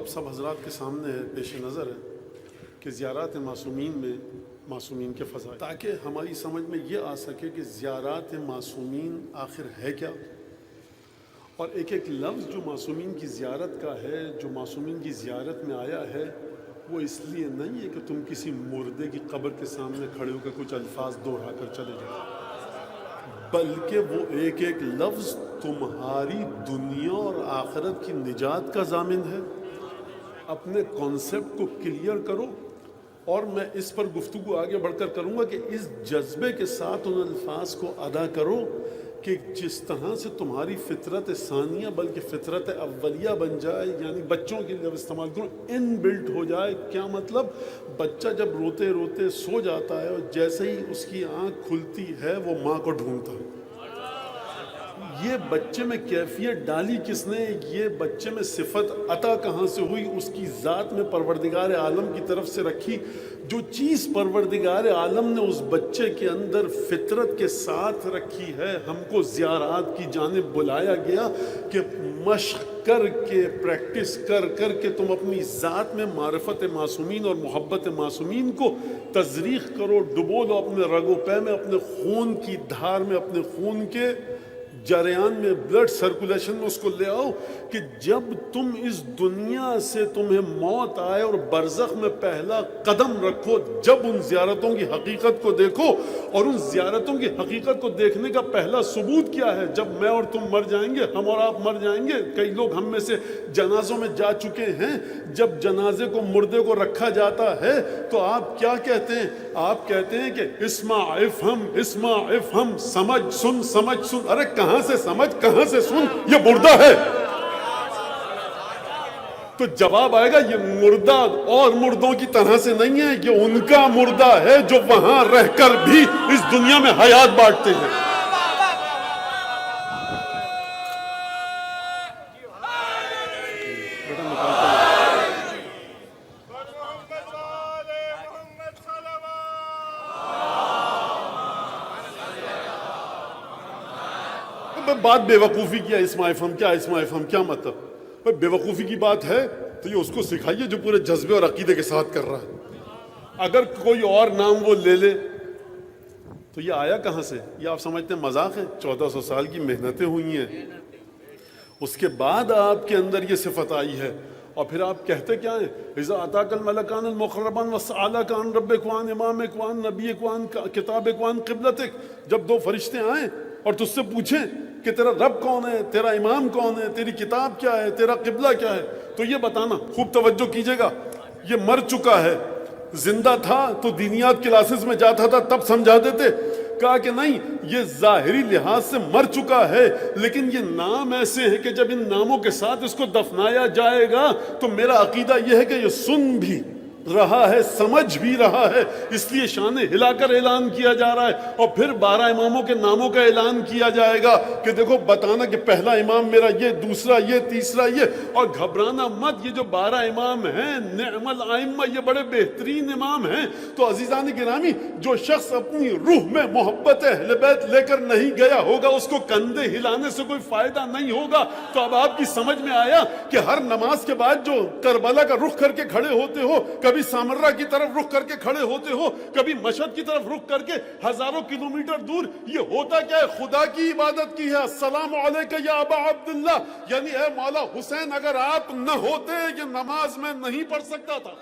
اب سب حضرات کے سامنے پیش نظر ہے کہ زیارات معصومین میں معصومین کے فضائل، تاکہ ہماری سمجھ میں یہ آ سکے کہ زیارات معصومین آخر ہے کیا، اور ایک ایک لفظ جو معصومین کی زیارت کا ہے، جو معصومین کی زیارت میں آیا ہے، وہ اس لیے نہیں ہے کہ تم کسی مردے کی قبر کے سامنے کھڑے ہو کر کچھ الفاظ دوہرا کر چلے جاؤ، بلکہ وہ ایک ایک لفظ تمہاری دنیا اور آخرت کی نجات کا ضامن ہے۔ اپنے کانسیپٹ کو کلیئر کرو، اور میں اس پر گفتگو آگے بڑھ کر کروں گا کہ اس جذبے کے ساتھ ان الفاظ کو ادا کرو کہ جس طرح سے تمہاری فطرت ثانیہ بلکہ فطرت اولیہ بن جائے، یعنی بچوں کے لیے استعمال کرو، ان بلٹ ہو جائے۔ کیا مطلب؟ بچہ جب روتے روتے سو جاتا ہے اور جیسے ہی اس کی آنکھ کھلتی ہے وہ ماں کو ڈھونڈتا ہے۔ یہ بچے میں کیفیت ڈالی کس نے؟ یہ بچے میں صفت عطا کہاں سے ہوئی؟ اس کی ذات میں پروردگار عالم کی طرف سے رکھی۔ جو چیز پروردگار عالم نے اس بچے کے اندر فطرت کے ساتھ رکھی ہے، ہم کو زیارات کی جانب بلایا گیا کہ مشق کر کے، پریکٹس کر کر کے تم اپنی ذات میں معرفت معصومین اور محبت معصومین کو تزریق کرو، ڈبو لو اپنے رگ و پے میں، اپنے خون کی دھار میں، اپنے خون کے جریان میں، بلڈ سرکولیشن میں اس کو لے آؤ کہ جب تم اس دنیا سے تمہیں موت آئے اور برزخ میں پہلا قدم رکھو، جب ان زیارتوں کی حقیقت کو دیکھو۔ اور ان زیارتوں کی حقیقت کو دیکھنے کا پہلا ثبوت کیا ہے؟ جب میں اور تم مر جائیں گے، ہم اور آپ مر جائیں گے، کئی لوگ ہم میں سے جنازوں میں جا چکے ہیں، جب جنازے کو، مردے کو رکھا جاتا ہے تو آپ کیا کہتے ہیں؟ آپ کہتے ہیں کہ اسمع افہم، اسمع افہم، سمجھ سن، سمجھ سن۔ ارے کہاں سے سمجھ، کہاں سے سن؟ یہ مردہ ہے۔ تو جواب آئے گا یہ مردہ اور مردوں کی طرح سے نہیں ہے، یہ ان کا مردہ ہے جو وہاں رہ کر بھی اس دنیا میں حیات بانٹتے ہیں۔ بات بے وقوفی کیا، اسمع افہم کیا، اسمع افہم کیا مطلب؟ بے وقوفی کی بات ہے تو یہ اس کو سکھائیے جو پورے جذبے اور عقیدے کے ساتھ کر رہا ہے۔ اگر کوئی اور نام وہ لے لے تو یہ آیا کہاں سے؟ یہ آپ سمجھتے ہیں مذاق ہے؟ 1400 سال کی محنتیں ہوئی ہیں، اس کے بعد آپ کے اندر یہ صفت آئی ہے، اور پھر آپ کہتے کیا ہیں؟ اذا اتاک الملکان المقربان وسألک عن ربک وعن امامک وعن نبیک وعن کتابک وعن قبلتک۔ جب دو فرشتے آئیں اور تجھ سے پوچھیں کہ تیرا رب کون ہے، تیرا امام کون ہے، تیری کتاب کیا ہے، تیرا قبلہ کیا ہے، تو یہ بتانا۔ خوب توجہ کیجئے گا، یہ مر چکا ہے، زندہ تھا تو دینیات کلاسز میں جاتا تھا تب سمجھا دیتے۔ کہا کہ نہیں، یہ ظاہری لحاظ سے مر چکا ہے، لیکن یہ نام ایسے ہیں کہ جب ان ناموں کے ساتھ اس کو دفنایا جائے گا تو میرا عقیدہ یہ ہے کہ یہ سن بھی رہا ہے، سمجھ بھی رہا ہے، اس لیے شان ہلا کر اعلان کیا جا رہا ہے۔ اور پھر 12 اماموں کے ناموں کا اعلان کیا جائے گا کہ دیکھو بتانا کہ پہلا امام میرا یہ، دوسرا یہ، تیسرا یہ۔ اور گھبرانا مت، یہ جو 12 امام ہیں، نعم الائمہ، یہ بڑے بہترین امام ہیں۔ تو عزیزان گرامی، جو شخص اپنی روح میں محبت اہل بیت لے کر نہیں گیا ہوگا، اس کو کندھے ہلانے سے کوئی فائدہ نہیں ہوگا۔ تو اب آپ کی سمجھ میں آیا کہ ہر نماز کے بعد جو کربلا کا رخ کر کے کھڑے ہوتے ہو، کبھی سامرہ کی طرف رخ کر کے کھڑے ہوتے ہو، کبھی مشہد کی طرف رخ کر کے ہزاروں کلومیٹر دور، یہ ہوتا کیا ہے؟ خدا کی عبادت کی ہے۔ السلام علیکہ یا ابا عبداللہ، یعنی اے مولا حسین، اگر آپ نہ ہوتے یہ نماز میں نہیں پڑھ سکتا تھا۔